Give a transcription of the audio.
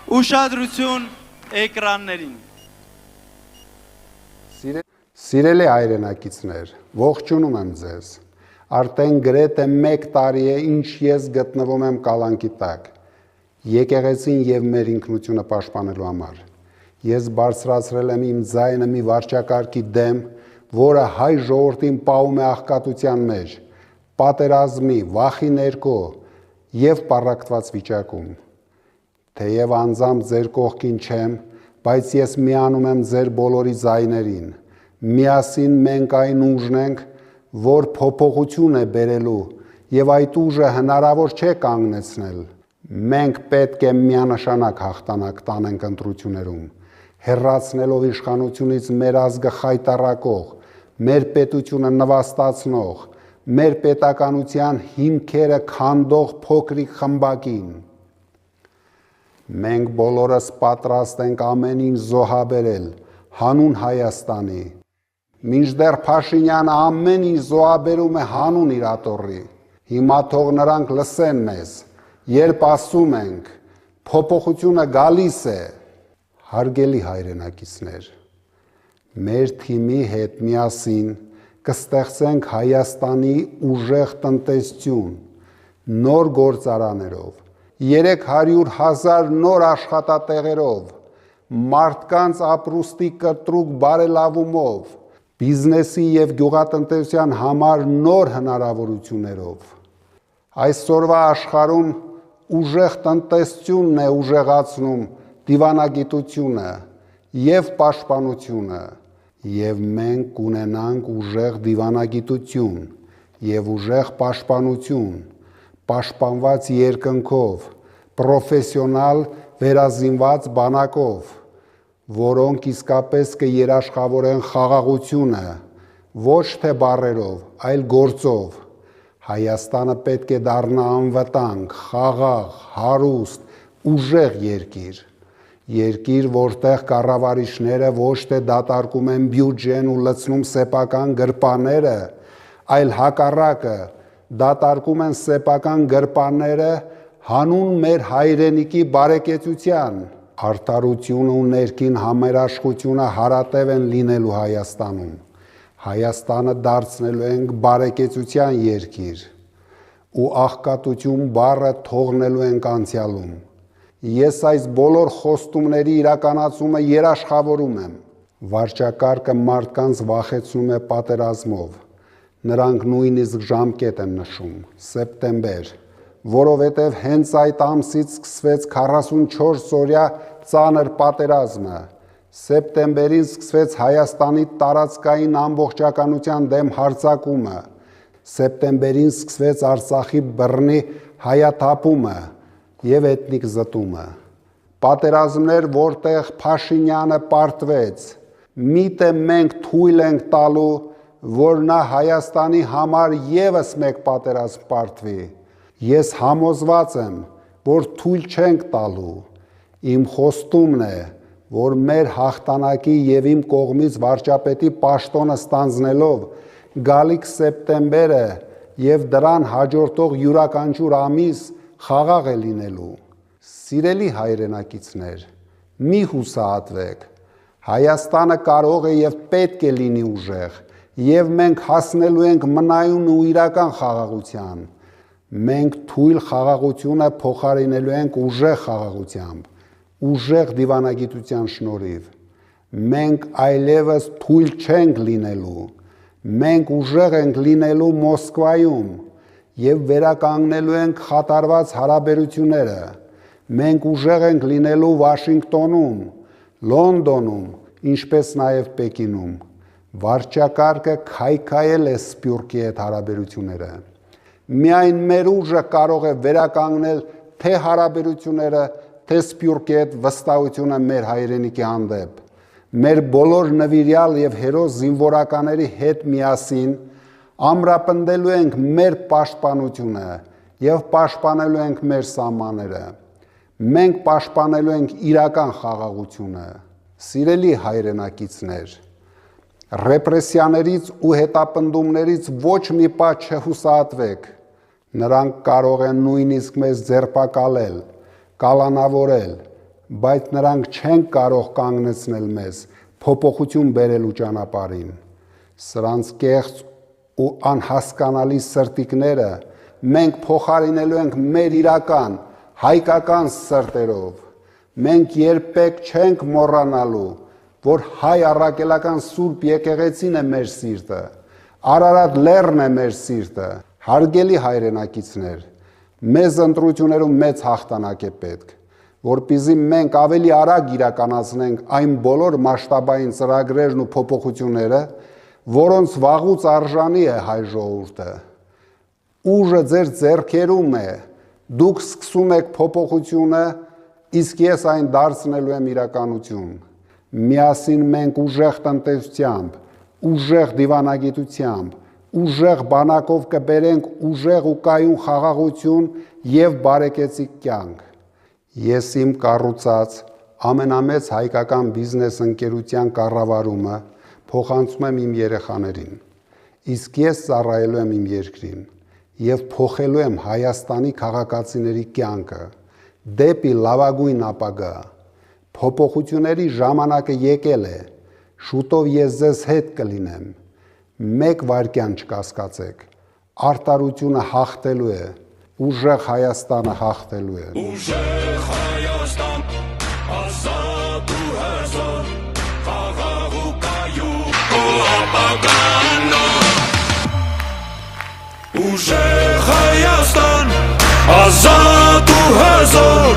Ուշադրություն էկրաններին։ Սիրելի հայրենակիցներ, ողջունում եմ ձեզ։ Արդեն գրեթե 1 տարի է, ինչ ես գտնվում եմ կալանքի տակ, եկեղեցին եւ մեր ինքնությունը պաշտպանելու համար։ Ես բարձրացրել եմ իմ ձայնը մի վարչակարգի դեմ, որը հայ ժողովրդին պահում է աղքատության մեջ, պատերազմի, վախի ներքո եւ պառակտված վիճակում։ Թեև անձամբ ձեր կողքին չեմ, բայց ես միանում եմ ձեր բոլորի ձայներին։ Միասին մենք այն ուժն ենք, որ փոփոխություն է բերելու եւ այդ ուժը հնարավոր չէ կանգնեցնել։ Մենք պետք է միանշանակ հաղթանակ տանենք ընտրություններում, հեռացնելով իշխանությունից մեր ազգը խայտառակող, մեր պետությունը նվաստացնող, մեր պետականության հիմքերը քանդող փոքրիկ խմբակին։ Մենք բոլորս պատրաստ ենք ամեն ինչ զոհաբերել հանուն Հայաստանի։ Մինչդեռ Փաշինյանը ամեն ինչ զոհաբերում է հանուն իր ատոռի։ Հիմա թող նրանք լսեն մեզ, երբ ասում ենք փոփոխությունը գալիս է։ Հարգելի հայրենակիցներ, մեր թիմի հետ միասին կստեղծենք Հայաստանի ուժեղ տնտեսություն, նոր գործարաներով, 300,000 նոր աշխատատեղերով, մարդկանց ապրուստի կտրուկ բարելավումով, բիզնեսի եւ գյուղատնտեսության համար նոր հնարավորություններով։ Այսօրվա աշխարհում ուժեղ տնտեսությունն է ուժեղացնում դիվանագիտությունը եւ պաշտպանությունը, եւ մենք կունենանք ուժեղ դիվանագիտություն եւ ուժեղ պաշտպանություն, պաշտպանված երկնքով, պրոֆեսիոնալ վերազինված բանակով, որոնք իսկապես կերաշխավորեն խաղաղությունը, ոչ թե բառերով, այլ գործով։ Հայաստանը պետք է դառնա անվտանգ, խաղաղ, հարուստ, ուժեղ երկիր։ Երկիր, որտեղ կառավարիչները ոչ թե դատարկում են բյուջեն ու լցնում սեփական գրպանները, այլ հակառակը, դատարկում են սեփական գրպանները հանուն մեր հայրենիքի բարեկեցության։ Արդարությունը ու ներքին համերաշխությունը հարատև են լինելու Հայաստանում։ Հայաստանը դարձնելու ենք բարեկեցության երկիր ու աղքատություն բառը թողնելու ենք անցյալում։ Ես այս բոլոր խոստումների իրականացումը երաշխավորում եմ։ Վարչակարգը մարդկանց վախեցնում է պատերազմով։ Նրանք նույնիսկ ժամկետ են նշում՝ սեպտեմբեր, որովհետև հենց այդ ամսից սկսվեց 44-օրյա ծանր պատերազմը։ Սեպտեմբերին սկսվեց Հայաստանի տարածքային ամբողջականության դեմ հարձակումը։ Սեպտեմբերին սկսվեց Արցախի բռնի հայաթափումը եւ էթնիկ զտումը։ Պատերազմներ, որտեղ Փաշինյանը պարտվեց։ Միթե մենք թույլ ենք տալու, որ նա Հայաստանի համար եւս մեկ պատերազմ պարտվի։ Ես համոզված եմ, որ թույլ չենք տալու։ Իմ խոստումն է, որ մեր հաղթանակի եւ իմ կողմից վարչապետի պաշտոնը ստանձնելով գալիք սեպտեմբերը եւ դրան հաջորդող յուրաքանչյուր ամիս խաղաղ է լինելու։ Սիրելի հայրենակիցներ, մի հուսահատվեք։ Հայաստանը կարող է եւ պետք է լինի ուժեղ, եւ մենք հասնելու ենք մնայուն ու իրական խաղաղության։ Մենք թույլ խաղաղությունը փոխարինելու ենք ուժեղ խաղաղությամբ, ուժեղ դիվանագիտության շնորհիվ։ Մենք այլևս թույլ չենք լինելու։ Մենք ուժեղ ենք լինելու Մոսկվայում եւ վերականգնելու ենք խաթարված հարաբերությունները։ Մենք ուժեղ ենք լինելու Վաշինգտոնում, Լոնդոնում, ինչպես նաեւ Պեկինում։ Վարչակարգը քայքայել է Սփյուռքի հետ հարաբերությունները։ Միայն մեր ուժը կարող է վերականգնել թե հարաբերությունները, թե Սփյուռքի հետ վստահությունը մեր հայրենիքի հանդեպ։ Մեր բոլոր նվիրյալ եւ հերոս զինվորականների հետ միասին ամրապնդելու ենք մեր պաշտպանությունը եւ պաշտպանելու ենք մեր սահմանները։ Մենք պաշտպանելու ենք իրական խաղաղությունը։ Սիրելի հայրենակիցներ, ռեպրեսիաներից ու հետապնդումներից ոչ մի պահ չհուսահատվեք։ Նրանք կարող են նույնիսկ մեզ ձերբակալել, կալանավորել, բայց նրանք չեն կարող կանգնեցնել մեզ փոփոխություն բերելու ճանապարհին։ Սրանց կեղծ ու անհասկանալի սրտիկները մենք փոխարինելու ենք մեր իրական հայկական սրտերով։ Մենք երբեք չենք մոռանալու, որ հայ առաքելական Սուրբ եկեղեցին է մեր սիրտը, Արարատ լեռն է մեր սիրտը։ Հարգելի հայրենակիցներ, մեզ ընտրություններում մեծ հաղթանակ է պետք, որպեսզի մենք ավելի արագ իրականացնենք այն բոլոր մասշտաբային ծրագրերն ու փոփոխությունները, որոնց վաղուց արժանի է հայ ժողովուրդը։ Ուժը ձեր ձեռքերում է, դուք սկսում եք փոփոխությունը, իսկ ես այն դարձնելու եմ իրականություն։ Միասին մենք ուժեղ տնտեսությամբ, ուժեղ դիվանագիտությամբ, ուժեղ բանակով կբերենք ուժեղ ու կայուն խաղաղություն և բարեկեցիկ կյանք։ Ես իմ կառուցած ամենամեծ հայկական բիզնես ընկերության կառավարումը փոխանցում եմ իմ երեխաներին, իսկ ես ծառայելու եմ իմ երկրին և փոխելու եմ Հայաստանի քաղաքացիների կյանքը դեպի լավագույն ապագա։ Փոփոխությունների ժամանակը եկել է, շուտով ես ձեզ հետ կլինեմ, մեկ վայրկյան չկասկածեք, արդարությունը հաղթելու է, ուժեղ Հայաստանը հաղթելու է։ Ուժեղ Հայաստան, ազատ ու հզոր, խաղաղ ու կայուն ու ապագան նոր։ Ուժեղ Հայաստան, ազատ ու հզոր